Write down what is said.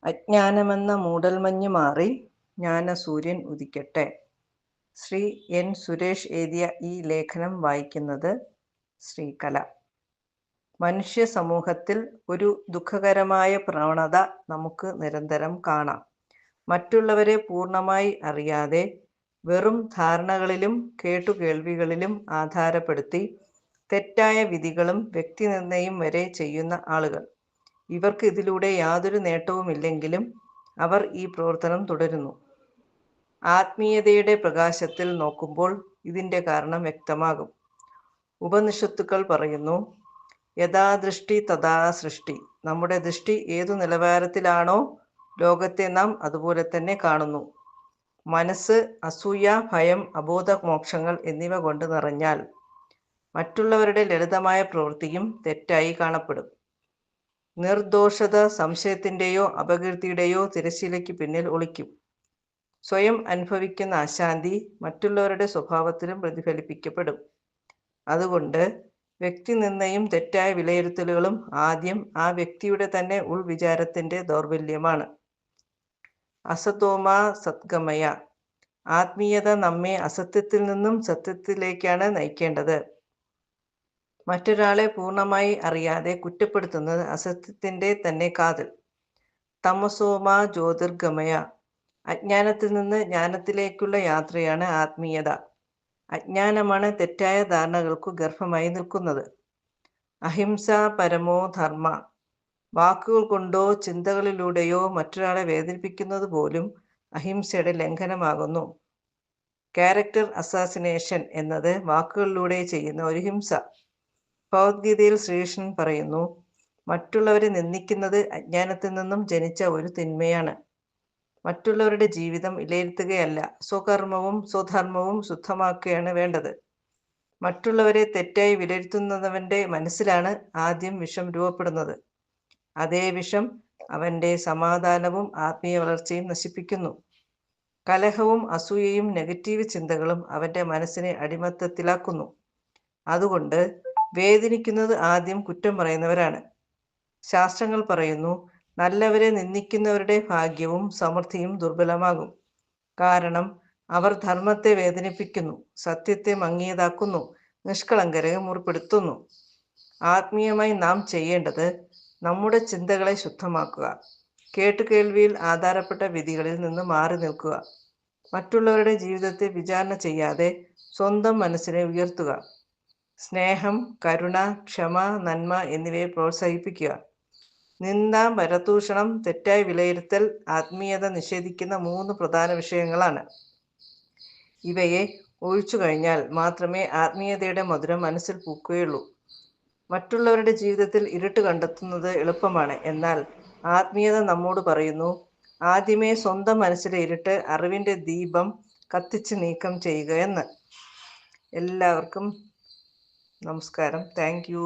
അജ്ഞാനമെന്ന മൂടൽമഞ്ഞ് മാറി ജ്ഞാനസൂര്യൻ ഉദിക്കട്ടെ. ശ്രീ എൻ സുരേഷ് എഴുതിയ ഈ ലേഖനം വായിക്കുന്നത് ശ്രീകല. മനുഷ്യ സമൂഹത്തിൽ ഒരു ദുഃഖകരമായ പ്രവണത നമുക്ക് നിരന്തരം കാണാം. മറ്റുള്ളവരെ പൂർണ്ണമായി അറിയാതെ വെറും ധാരണകളിലും കേട്ടുകേൾവികളിലും ആധാരപ്പെടുത്തി തെറ്റായ വിധികളും വ്യക്തിനിർണയം വരെ ചെയ്യുന്ന ആളുകൾ. ഇവർക്ക് ഇതിലൂടെ യാതൊരു നേട്ടവുമില്ലെങ്കിലും അവർ ഈ പ്രവർത്തനം തുടരുന്നു. ആത്മീയതയുടെ പ്രകാശത്തിൽ നോക്കുമ്പോൾ ഇതിൻ്റെ കാരണം വ്യക്തമാകും. ഉപനിഷത്തുക്കൾ പറയുന്നു, യഥാ ദൃഷ്ടി തഥാ സൃഷ്ടി. നമ്മുടെ ദൃഷ്ടി ഏതു നിലവാരത്തിലാണോ ലോകത്തെ നാം അതുപോലെ തന്നെ കാണുന്നു. മനസ്സ് അസൂയ, ഭയം, അബോധമോക്ഷങ്ങൾ എന്നിവ കൊണ്ട് നിറഞ്ഞാൽ മറ്റുള്ളവരുടെ ലളിതമായ പ്രവൃത്തിയും തെറ്റായി കാണപ്പെടും. നിർദോഷത സംശയത്തിൻ്റെയോ അപകീർത്തിയുടെയോ തിരശ്ശീലയ്ക്ക് പിന്നിൽ ഒളിക്കും. സ്വയം അനുഭവിക്കുന്ന അശാന്തി മറ്റുള്ളവരുടെ സ്വഭാവത്തിലും പ്രതിഫലിപ്പിക്കപ്പെടും. അതുകൊണ്ട് വ്യക്തിനിർണയം തെറ്റായ വിലയിരുത്തലുകളും ആദ്യം ആ വ്യക്തിയുടെ തന്നെ ഉൾവിചാരത്തിൻ്റെ ദൗർബല്യമാണ്. അസതോമ സദ്ഗമയ. ആത്മീയത നമ്മെ അസത്യത്തിൽ നിന്നും സത്യത്തിലേക്കാണ് നയിക്കേണ്ടത്. മറ്റൊരാളെ പൂർണ്ണമായി അറിയാതെ കുറ്റപ്പെടുത്തുന്നത് അസത്യത്തിൻ്റെ തന്നെ കാതൽ. തമസോമ ജ്യോതിർഗമയ. അജ്ഞാനത്തിൽ നിന്ന് ജ്ഞാനത്തിലേക്കുള്ള യാത്രയാണ് ആത്മീയത. അജ്ഞാനമാണ് തെറ്റായ ധാരണകൾക്കു ഗർഭമായി നിൽക്കുന്നത്. അഹിംസ പരമോ ധർമ്മ. വാക്കുകൾ കൊണ്ടോ ചിന്തകളിലൂടെയോ മറ്റൊരാളെ വേദനിപ്പിക്കുന്നത് പോലും അഹിംസയുടെ ലംഘനമാകുന്നു. ക്യാരക്ടർ അസാസിനേഷൻ എന്നത് വാക്കുകളിലൂടെ ചെയ്യുന്ന ഒരു ഹിംസ. ഭഗവത്ഗീതയിൽ ശ്രീകൃഷ്ണൻ പറയുന്നു, മറ്റുള്ളവരെ നിന്ദിക്കുന്നത് അജ്ഞാനത്തിൽ നിന്നും ജനിച്ച ഒരു തിന്മയാണ്. മറ്റുള്ളവരുടെ ജീവിതം വിലയിരുത്തുകയല്ല, സ്വകർമ്മവും സ്വധർമ്മവും ശുദ്ധമാക്കുകയാണ് വേണ്ടത്. മറ്റുള്ളവരെ തെറ്റായി വിലയിരുത്തുന്നവൻ്റെ മനസ്സിലാണ് ആദ്യം വിഷം രൂപപ്പെടുന്നത്. അതേ വിഷം അവൻ്റെ സമാധാനവും ആത്മീയ വളർച്ചയും നശിപ്പിക്കുന്നു. കലഹവും അസൂയയും നെഗറ്റീവ് ചിന്തകളും അവൻ്റെ മനസ്സിനെ അടിമത്തത്തിലാക്കുന്നു. അതുകൊണ്ട് വേദനിക്കുന്നത് ആദ്യം കുറ്റം പറയുന്നവരാണ്. ശാസ്ത്രങ്ങൾ പറയുന്നു, നല്ലവരെ നിന്ദിക്കുന്നവരുടെ ഭാഗ്യവും സമൃദ്ധിയും ദുർബലമാകും. കാരണം അവർ ധർമ്മത്തെ വേദനിപ്പിക്കുന്നു, സത്യത്തെ മങ്ങിയതാക്കുന്നു, നിഷ്കളങ്കരെ മുറിപ്പെടുത്തുന്നു. ആത്മീയമായി നാം ചെയ്യേണ്ടത് നമ്മുടെ ചിന്തകളെ ശുദ്ധമാക്കുക, കേട്ടുകേൾവിയിൽ ആധാരപ്പെട്ട വിധികളിൽ നിന്ന് മാറി നിൽക്കുക, മറ്റുള്ളവരുടെ ജീവിതത്തെ വിചാരണ ചെയ്യാതെ സ്വന്തം മനസ്സിനെ ഉയർത്തുക, സ്നേഹം, കരുണ, ക്ഷമ, നന്മ എന്നിവയെ പ്രോത്സാഹിപ്പിക്കുക. നിന്ദ, പരദൂഷണം, തെറ്റായ വിലയിരുത്തൽ ആത്മീയത നിഷേധിക്കുന്ന 3 പ്രധാന വിഷയങ്ങളാണ്. ഇവയെ ഒഴിച്ചു കഴിഞ്ഞാൽ മാത്രമേ ആത്മീയതയുടെ മധുരം മനസ്സിൽ പൂക്കുകയുള്ളൂ. മറ്റുള്ളവരുടെ ജീവിതത്തിൽ ഇരുട്ട് കണ്ടെത്തുന്നത് എളുപ്പമാണ്. എന്നാൽ ആത്മീയത നമ്മോട് പറയുന്നു, ആദ്യമേ സ്വന്തം മനസ്സിലെ ഇരുട്ട് അറിവിൻ്റെ ദീപം കത്തിച്ച് നീക്കം ചെയ്യുക എന്ന്. എല്ലാവർക്കും നമസ്കാരം. Thank you.